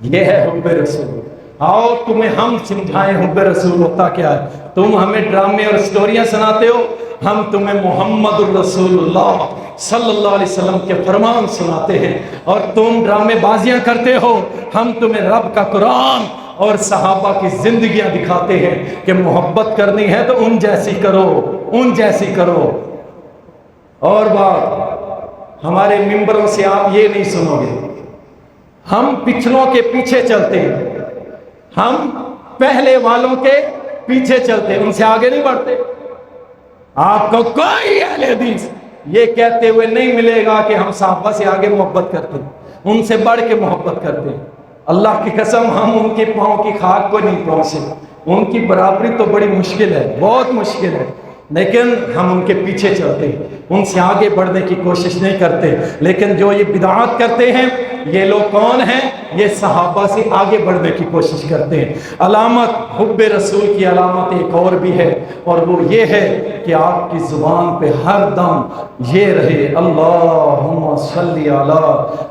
یہ ہے حب رسول. آؤ تمہیں ہم سمجھائیں حب رسول ہوتا کیا ہے. تم ہمیں ڈرامے اور سٹوریاں سناتے ہو، ہم تمہیں محمد الرسول اللہ صلی اللہ علیہ وسلم کے فرمان سناتے ہیں. اور تم ڈرامے بازیاں کرتے ہو، ہم تمہیں رب کا قرآن اور صحابہ کی زندگیاں دکھاتے ہیں کہ محبت کرنی ہے تو ان جیسی کرو، ان جیسی کرو۔ اور بات، ہمارے ممبروں سے آپ یہ نہیں سنو گے ہم پچھلوں کے پیچھے چلتے ہیں، ہم پہلے والوں کے پیچھے چلتے ہیں، ان سے آگے نہیں بڑھتے۔ آپ کو کوئی اہل حدیث یہ کہتے ہوئے نہیں ملے گا کہ ہم صحابہ سے آگے محبت کرتے ہیں، ان سے بڑھ کے محبت کرتے ہیں۔ اللہ کی قسم ہم ان کے پاؤں کی خاک کو نہیں پہنچے، ان کی برابری تو بڑی مشکل ہے، بہت مشکل ہے، لیکن ہم ان کے پیچھے چلتے ہیں، ان سے آگے بڑھنے کی کوشش نہیں کرتے۔ لیکن جو یہ بدعات کرتے ہیں یہ لوگ کون ہیں؟ یہ صحابہ سے آگے بڑھنے کی کوشش کرتے ہیں۔ علامت حب رسول کی علامت ایک اور بھی ہے، اور وہ یہ ہے کہ آپ کی زبان پہ ہر دم یہ رہے اللہم صلی علی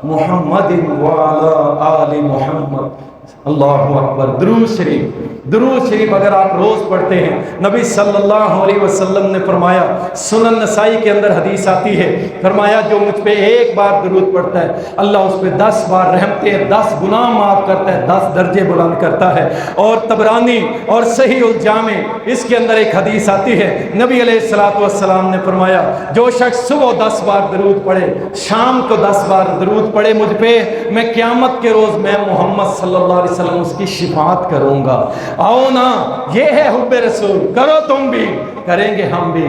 محمد وعلی آل محمد۔ اللہ اکبر۔ درود شریف، درود شریف اگر آپ روز پڑھتے ہیں، نبی صلی اللہ علیہ وسلم نے فرمایا، سنن نسائی کے اندر حدیث آتی ہے، فرمایا جو مجھ پہ ایک بار درود پڑھتا ہے اللہ اس پہ 10 بار رحمتیں، 10 گناہ معاف کرتا ہے، 10 درجے بلند کرتا ہے۔ اور طبرانی اور صحیح الجامع اس کے اندر ایک حدیث آتی ہے، نبی علیہ الصلوۃ والسلام نے فرمایا جو شخص صبح 10 بار درود پڑھے، شام کو 10 بار درود پڑھے مجھ پہ، میں قیامت کے روز میں محمد صلی اللہ علیہ وسلم اس کی شفاعت کروں گا۔ آؤ نا، یہ ہے حب رسول، کرو تم بھی، کریں گے ہم بھی۔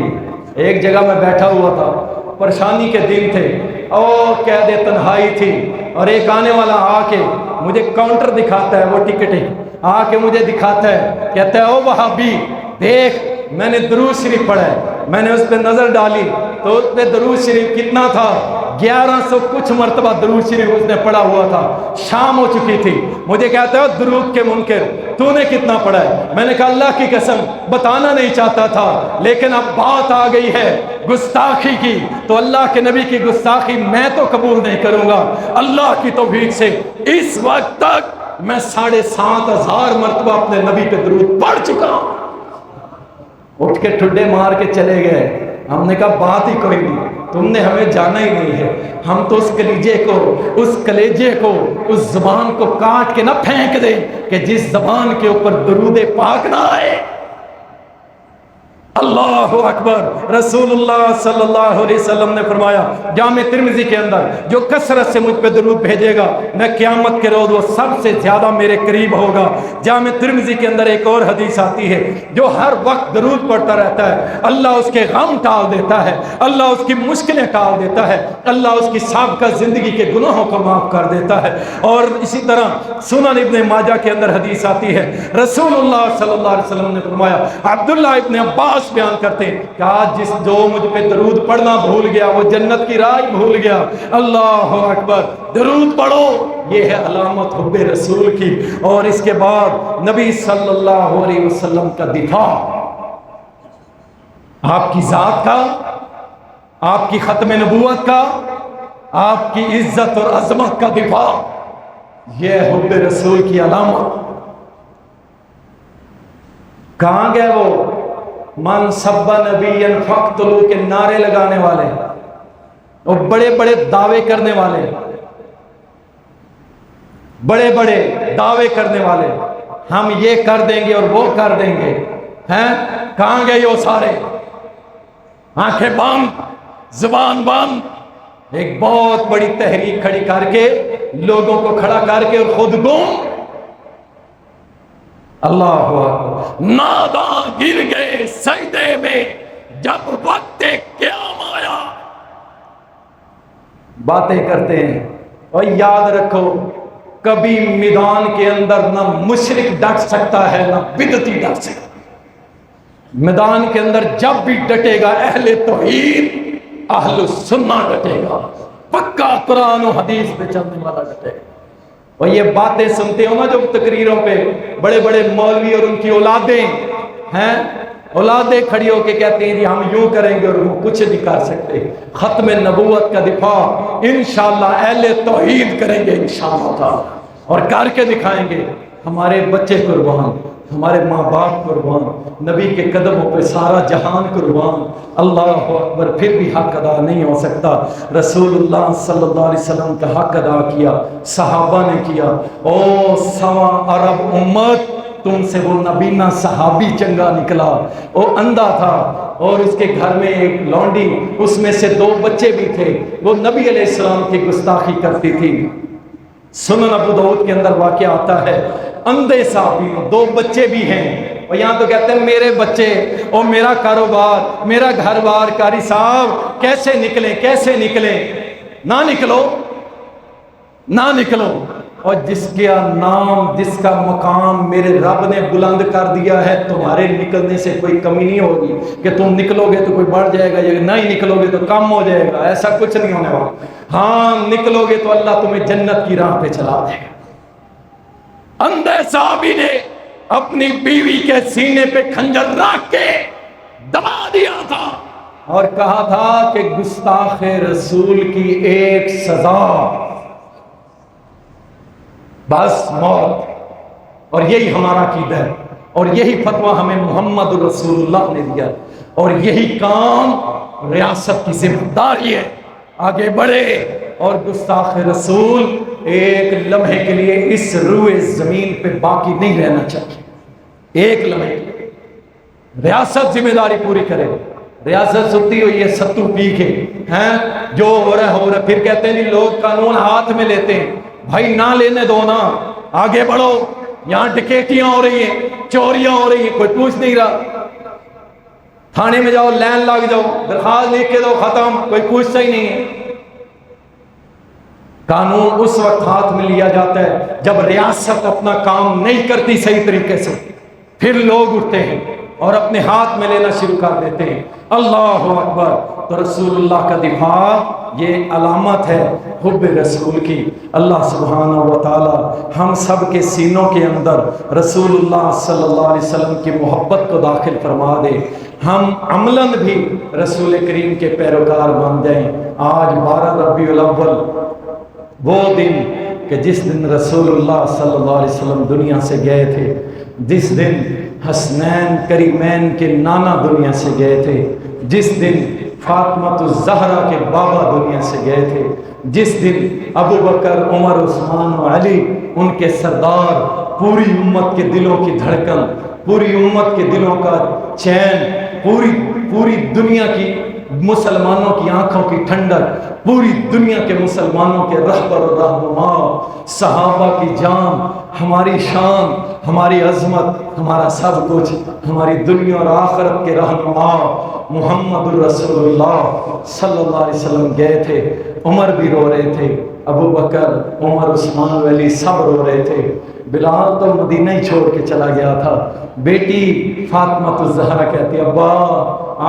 ایک جگہ میں بیٹھا ہوا تھا، پریشانی کے دن تھے اور قید تنہائی تھی، اور ایک آنے والا آ کے مجھے کاؤنٹر دکھاتا ہے، وہ ٹکٹیں آ کے مجھے دکھاتا ہے، کہتا ہے او وہابی دیکھ میں نے درود شریف پڑھا ہے۔ میں نے اس پہ نظر ڈالی تو اس پہ درود شریف کتنا تھا، 1100 کچھ مرتبہ درود شریف اس نے پڑھا ہوا تھا۔ شام ہو چکی تھی، مجھے کہتا ہے درود کے منکر تو نے کتنا پڑھا ہے؟ میں نے کہا اللہ کی قسم بتانا نہیں چاہتا تھا، لیکن اب بات آ گئی ہے گستاخی کی، تو اللہ کے نبی کی گستاخی میں تو قبول نہیں کروں گا۔ اللہ کی توفیق سے اس وقت تک میں 7500 مرتبہ اپنے نبی پہ درود پڑھ چکا ہوں۔ اٹھ کے ٹھڈے مار کے چلے گئے۔ ہم نے کہا بات ہی کوئی نہیں، تم نے ہمیں جانا ہی نہیں ہے، ہم تو اس کلیجے کو، اس کلیجے کو، اس زبان کو کاٹ کے نہ پھینک دیں کہ جس زبان کے اوپر درود پاک نہ آئے۔ اللہ اکبر۔ رسول اللہ صلی اللہ علیہ وسلم نے فرمایا جامع ترمذی کے اندر جو کثرت سے مجھ پہ درود بھیجے گا میں قیامت کے روز وہ سب سے زیادہ میرے قریب ہوگا۔ جامع ترمذی کے اندر ایک اور حدیث آتی ہے، جو ہر وقت درود پڑھتا رہتا ہے اللہ اس کے غم ٹال دیتا ہے، اللہ اس کی مشکلیں ٹال دیتا ہے، اللہ اس کی سابقہ زندگی کے گناہوں کو معاف کر دیتا ہے۔ اور اسی طرح سنن ابن ماجہ کے اندر حدیث آتی ہے، رسول اللہ صلی اللہ علیہ وسلم نے فرمایا، عبداللہ ابن عباس بیان کرتے ہیں کہ آج جس جو مجھ پہ درود پڑھنا بھول گیا وہ جنت کی راہ بھول گیا۔ اللہ اکبر۔ درود پڑھو، یہ ہے علامت حب رسول کی۔ اور اس کے بعد نبی صلی اللہ علیہ وسلم کا دفاع، آپ کی ذات کا، آپ کی ختم نبوت کا، آپ کی عزت اور عظمت کا دفاع، یہ حب رسول کی علامت۔ کہاں گئے وہ من سب نبی فقتلوا کے نعرے لگانے والے اور بڑے بڑے دعوے کرنے والے، بڑے بڑے دعوے کرنے والے، ہم یہ کر دیں گے اور وہ کر دیں گے، ہیں؟ کہاں گئے وہ سارے؟ آنکھیں بند، زبان بند، ایک بہت بڑی تحریک کھڑی کر کے لوگوں کو کھڑا کر کے اور خود گم۔ اللہ اکبر۔ ناداں گر گئے سجدے میں جب وقت قیام آیا۔ باتیں کرتے ہیں، اور یاد رکھو کبھی میدان کے اندر نہ مشرک ڈٹ سکتا ہے نہ بدعتی ڈٹ سکتا۔ میدان کے اندر جب بھی ڈٹے گا اہل توحید، اہل سنہ ڈٹے گا، پکا قرآن و حدیث پہ چلنے والا ڈٹے گا۔ اور یہ باتیں سنتے ہو نا جو تقریروں پہ بڑے بڑے مولوی اور ان کی اولادیں ہیں، اولادیں کھڑی ہو کے کہتے ہیں جی ہم یوں کریں گے اور وہ کچھ نہیں کر سکتے۔ ختم نبوت کا دفاع انشاءاللہ اہل توحید کریں گے انشاءاللہ تعالی، اور کر کے دکھائیں گے۔ ہمارے بچے قربان، ہمارے ماں باپ قربان، نبی کے قدموں پہ سارا جہان قربان۔ اللہ اکبر، پھر بھی حق ادا نہیں ہو سکتا۔ رسول اللہ صلی اللہ علیہ وسلم کا حق ادا کیا، صحابہ نے کیا۔ او سوا عرب امت، تم سے وہ نبینا صحابی چنگا نکلا۔ وہ اندھا تھا اور اس کے گھر میں ایک لونڈی، اس میں سے 2 بچے بھی تھے، وہ نبی علیہ السلام کی گستاخی کرتی تھی۔ سنن ابو داؤد کے اندر واقعہ آتا ہے، اندھے صحابی 2 بچے بھی ہیں، اور یہاں تو کہتے ہیں میرے بچے اور میرا کاروبار، میرا گھر بار، قاری صاحب کیسے نکلیں، کیسے نکلیں؟ نہ نکلو، نہ نکلو۔ اور جس کا نام، جس کا مقام میرے رب نے بلند کر دیا ہے، تمہارے نکلنے سے کوئی کمی نہیں ہوگی کہ تم نکلو گے تو کوئی بڑھ جائے گا، یا نہیں نکلو گے تو کم ہو جائے گا، ایسا کچھ نہیں ہونے والا۔ ہاں نکلو گے تو اللہ تمہیں جنت کی راہ پہ چلا دے گا۔ اندھے صحابی نے اپنی بیوی کے سینے پہ خنجر رکھ کے دبا دیا تھا اور کہا تھا کہ گستاخ رسول کی ایک سزا، بس موت۔ اور یہی ہمارا عقیدہ ہے، اور یہی فتویٰ ہمیں محمد رسول اللہ نے دیا، اور یہی کام ریاست کی ذمہ داری ہے۔ آگے بڑھے، اور گستاخ رسول ایک لمحے کے لیے اس روئے زمین پہ باقی نہیں رہنا چاہیے۔ ایک لمحے کے لیے ریاست ذمہ داری پوری کرے۔ ریاست ستی ہوئی ہے ستو پی کے، ہیں جو ہو رہا ہو رہا، پھر کہتے ہیں نہیں لوگ قانون ہاتھ میں لیتے ہیں۔ بھائی نہ لینے دو نا، آگے بڑھو۔ یہاں ڈکیتیاں ہو رہی ہیں، چوریاں ہو رہی ہیں، کوئی پوچھ نہیں رہا۔ تھانے میں جاؤ، لائن لگ جاؤ، درخواست لکھ کے دو، ختم، کوئی پوچھتا ہی نہیں ہے۔ قانون اس وقت ہاتھ میں لیا جاتا ہے جب ریاست اپنا کام نہیں کرتی صحیح طریقے سے، پھر لوگ اٹھتے ہیں اور اپنے ہاتھ میں لینا شروع کر دیتے ہیں۔ اللہ اکبر۔ تو رسول اللہ کا دفاع یہ علامت ہے حب رسول کی۔ اللہ سبحانہ و تعالی ہم سب کے سینوں کے اندر رسول اللہ صلی اللہ علیہ وسلم کی محبت کو داخل فرما دے، ہم عملاً بھی رسول کریم کے پیروکار بن جائیں۔ آج 12 ربیع الاول، وہ دن کہ جس دن رسول اللہ صلی اللہ علیہ وسلم دنیا سے گئے تھے، جس دن حسنین کریمین کے نانا دنیا سے گئے تھے، جس دن فاطمہ الزہرا کے بابا دنیا سے گئے تھے، جس دن ابو بکر، عمر، عثمان و علی ان کے سردار، پوری امت کے دلوں کی دھڑکن، پوری امت کے دلوں کا چین، پوری دنیا کی مسلمانوں کی آنکھوں کی ٹھنڈک، پوری دنیا کے مسلمانوں کے رہبر و رہنما، صحابہ کی جان، ہماری شان، ہماری عظمت، ہمارا سب کچھ، ہماری دنیا اور آخرت کے رہنما محمد الرسول اللہ صلی اللہ علیہ وسلم گئے تھے۔ عمر بھی رو رہے تھے، ابو بکر، عمر، عثمان، علی سب رو رہے تھے۔ بلال تو مدینہ ہی چھوڑ کے چلا گیا تھا۔ بیٹی فاطمہ الزہرا کہتی ابا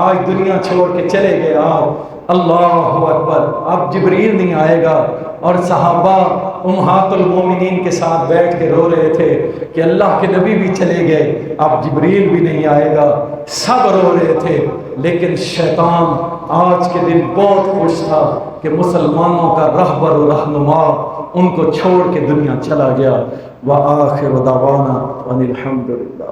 آج دنیا چھوڑ کے چلے گئے آپ۔ اللہ اکبر۔ اب جبریل نہیں آئے گا، اور صحابہ امہات المومنین کے ساتھ بیٹھ کے رو رہے تھے کہ اللہ کے نبی بھی چلے گئے، اب جبریل بھی نہیں آئے گا۔ سب رو رہے تھے، لیکن شیطان آج کے دن بہت خوش تھا کہ مسلمانوں کا رہبر و رہنما ان کو چھوڑ کے دنیا چلا گیا۔ وآخر دعوانا ان الحمد للہ۔